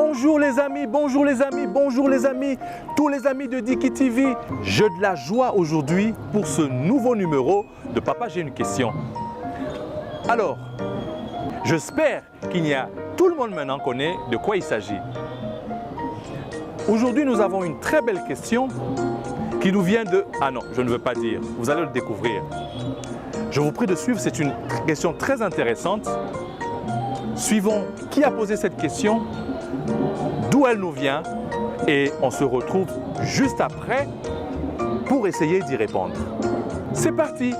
Bonjour les amis, bonjour les amis, bonjour les amis, tous les amis de Diki TV. J'ai de la joie aujourd'hui pour ce nouveau numéro de Papa, j'ai une question. Alors, j'espère tout le monde maintenant connaît de quoi il s'agit. Aujourd'hui, nous avons une très belle question qui nous vient de... Ah non, je ne veux pas dire, vous allez le découvrir. Je vous prie de suivre, c'est une question très intéressante. Suivons qui a posé cette question, d'où elle nous vient et on se retrouve juste après pour essayer d'y répondre. C'est parti!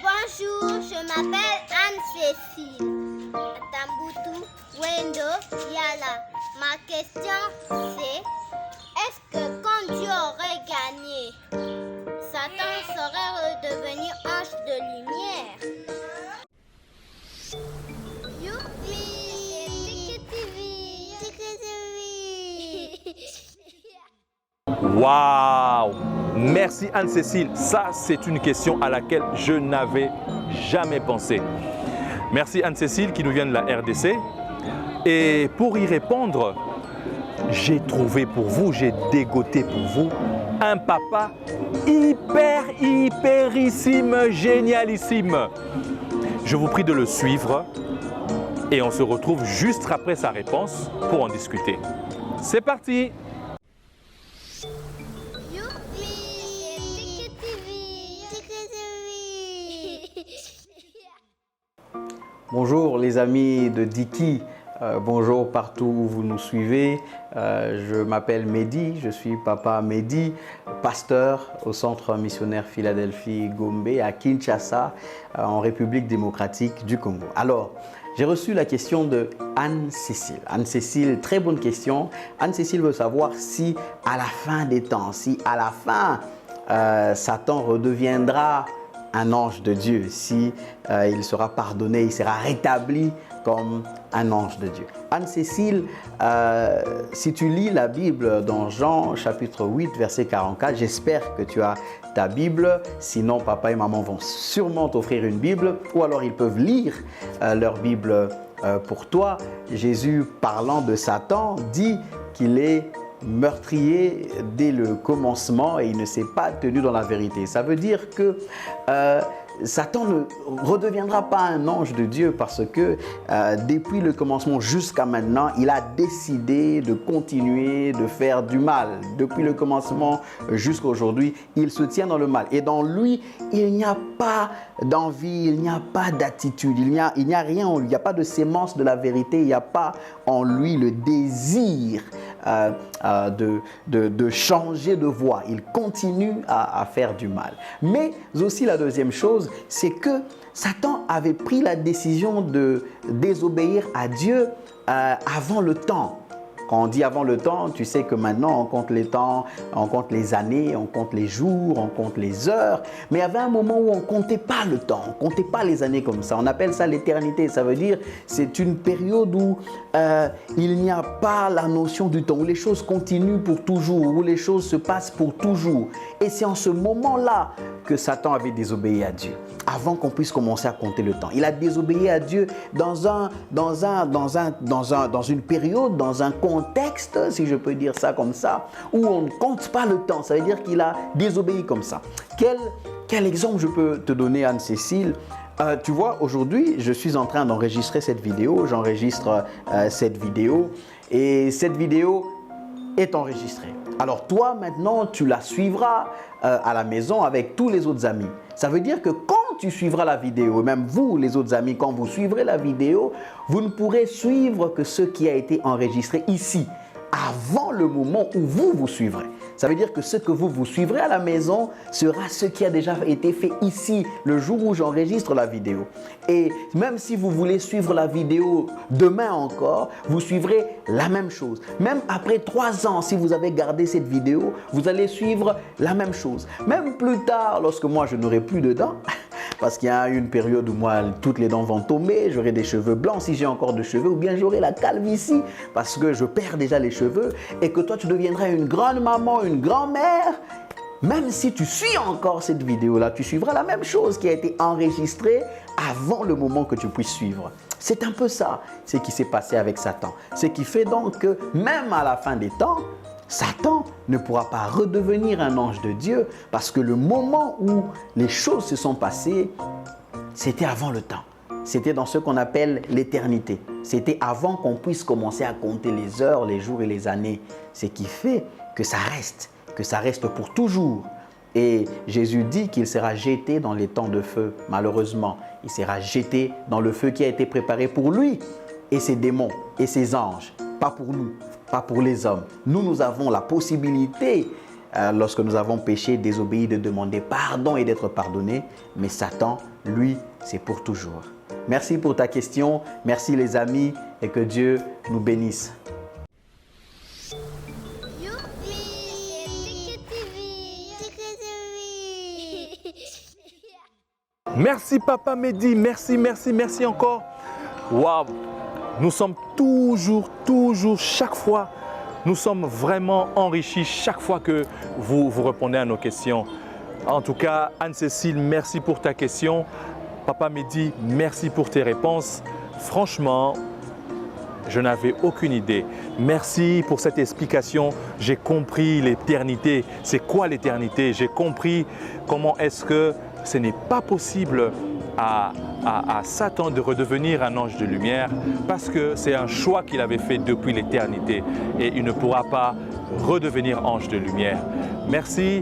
Bonjour, je m'appelle Anne-Cécile. Tamboutou, Wendo, Yala. Ma question c'est, est-ce que quand Dieu aurait gagné, Satan serait redevenu ange de lumière? Youpi! Waouh! Merci Anne-Cécile. Ça, c'est une question à laquelle je n'avais jamais pensé. Merci Anne-Cécile qui nous vient de la RDC. Et pour y répondre, j'ai trouvé pour vous, j'ai dégoté pour vous un papa hyperissime, génialissime. Je vous prie de le suivre et on se retrouve juste après sa réponse pour en discuter. C'est parti! Bonjour les amis de Diki, bonjour partout où vous nous suivez. Je m'appelle Mehdi, je suis papa Mehdi, pasteur au centre missionnaire Philadelphie Gombe à Kinshasa, en République démocratique du Congo. Alors, j'ai reçu la question de Anne-Cécile. Anne-Cécile, très bonne question. Anne-Cécile veut savoir si à la fin des temps, si à la fin, Satan redeviendra un ange de Dieu, si il sera pardonné, il sera rétabli comme un ange de Dieu. Anne-Cécile, si tu lis la Bible dans Jean chapitre 8 verset 44, j'espère que tu as ta Bible, sinon papa et maman vont sûrement t'offrir une Bible ou alors ils peuvent lire leur Bible pour toi. Jésus, parlant de Satan, dit qu'il est meurtrier dès le commencement et il ne s'est pas tenu dans la vérité. Ça veut dire que Satan ne redeviendra pas un ange de Dieu parce que depuis le commencement jusqu'à maintenant, il a décidé de continuer de faire du mal. Depuis le commencement jusqu'à aujourd'hui, il se tient dans le mal. Et dans lui, il n'y a pas d'envie, il n'y a pas d'attitude, il n'y a rien en lui, il n'y a pas de sémence de la vérité, il n'y a pas en lui le désir de changer de voie. Il continue à faire du mal. Mais aussi la deuxième chose, c'est que Satan avait pris la décision de désobéir à Dieu avant le temps. Quand on dit avant le temps, tu sais que maintenant on compte les temps, on compte les années, on compte les jours, on compte les heures. Mais il y avait un moment où on ne comptait pas le temps, on ne comptait pas les années comme ça. On appelle ça l'éternité. Ça veut dire c'est une période où il n'y a pas la notion du temps, où les choses continuent pour toujours, où les choses se passent pour toujours. Et c'est en ce moment-là que Satan avait désobéi à Dieu, avant qu'on puisse commencer à compter le temps. Il a désobéi à Dieu dans une période, dans un contexte, si je peux dire ça comme ça, où on ne compte pas le temps. Ça veut dire qu'il a désobéi comme ça. Quel exemple je peux te donner, Anne-Cécile? Tu vois, aujourd'hui, je suis en train d'enregistrer cette vidéo. J'enregistre cette vidéo et cette vidéo est enregistrée. Alors toi, maintenant, tu la suivras à la maison avec tous les autres amis. Ça veut dire que quand tu suivras la vidéo, et même vous, les autres amis, quand vous suivrez la vidéo, vous ne pourrez suivre que ce qui a été enregistré ici, avant le moment où vous suivrez. Ça veut dire que ce que vous suivrez à la maison sera ce qui a déjà été fait ici, le jour où j'enregistre la vidéo. Et même si vous voulez suivre la vidéo demain encore, vous suivrez la même chose. Même après 3 ans, si vous avez gardé cette vidéo, vous allez suivre la même chose. Même plus tard, lorsque moi je n'aurai plus de dents, parce qu'il y a une période où moi, toutes les dents vont tomber, j'aurai des cheveux blancs si j'ai encore de cheveux, ou bien j'aurai la calvitie parce que je perds déjà les cheveux, et que toi tu deviendras une grande maman, une grand-mère. même si tu suis encore cette vidéo-là, tu suivras la même chose qui a été enregistrée avant le moment que tu puisses suivre. C'est un peu ça, ce qui s'est passé avec Satan. Ce qui fait donc que même à la fin des temps, Satan ne pourra pas redevenir un ange de Dieu parce que le moment où les choses se sont passées, c'était avant le temps. C'était dans ce qu'on appelle l'éternité. C'était avant qu'on puisse commencer à compter les heures, les jours et les années. Ce qui fait que ça reste pour toujours. Et Jésus dit qu'il sera jeté dans les temps de feu. Malheureusement, il sera jeté dans le feu qui a été préparé pour lui et ses démons et ses anges. Pas pour nous, pas pour les hommes. Nous avons la possibilité, lorsque nous avons péché, désobéi, de demander pardon et d'être pardonné. Mais Satan, lui, c'est pour toujours. Merci pour ta question. Merci les amis et que Dieu nous bénisse. Merci Papa Mehdi, merci encore. Waouh, nous sommes toujours, chaque fois, nous sommes vraiment enrichis chaque fois que vous répondez à nos questions. En tout cas, Anne-Cécile, merci pour ta question. Papa Mehdi, merci pour tes réponses. Franchement, je n'avais aucune idée. Merci pour cette explication. J'ai compris l'éternité. C'est quoi l'éternité? J'ai compris comment est-ce que ce n'est pas possible à Satan de redevenir un ange de lumière parce que c'est un choix qu'il avait fait depuis l'éternité et il ne pourra pas redevenir ange de lumière. Merci.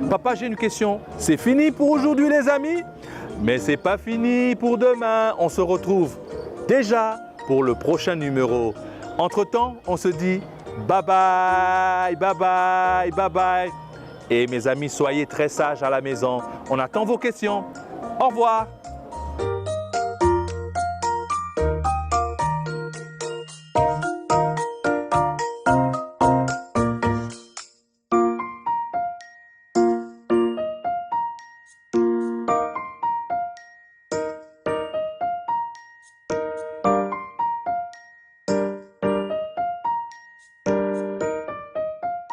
Papa, j'ai une question. C'est fini pour aujourd'hui les amis? Mais c'est pas fini pour demain. On se retrouve déjà pour le prochain numéro. Entre-temps, on se dit bye bye, bye bye, bye bye. Et mes amis, soyez très sages à la maison. On attend vos questions. Au revoir.